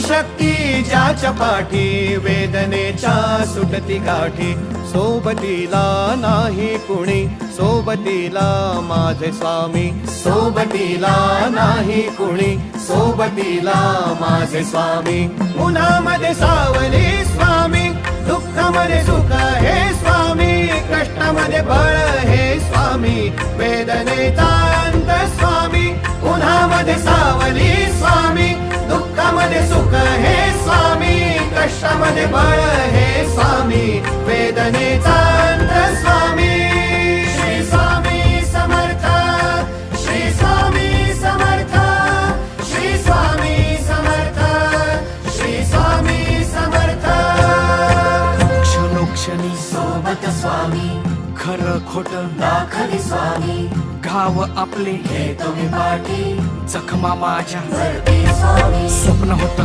शक्ती ज्याच्या पाठी, वेदनेच्या सुटती गाठी. सोबतीला नाही कुणी, सोबतीला माझे स्वामी. सोबतीला नाही कुणी, सोबतीला माझे स्वामी. उन्हामध्ये सावली स्वामी, दुःखामध्ये सुख हे स्वामी. कष्टामध्ये बळ हे स्वामी, वेदनेचा अंत स्वामी. उन्हामध्ये सावली स्वामी, दुःखामध्ये सुख हे स्वामी. कष्टामध्ये बळ हे स्वामी, वेदनेचा अंत स्वामी. श्री स्वामी समर्थ, श्री स्वामी समर्थ, श्री स्वामी समर्थ, श्री स्वामी समर्थ. क्षणोक्षणी सोबत स्वामी, खरं खोट दाखली स्वामी. घाव आपले हे तुम्ही पाठी, जखमा माझ्या भरती स्वामी. स्वप्न होत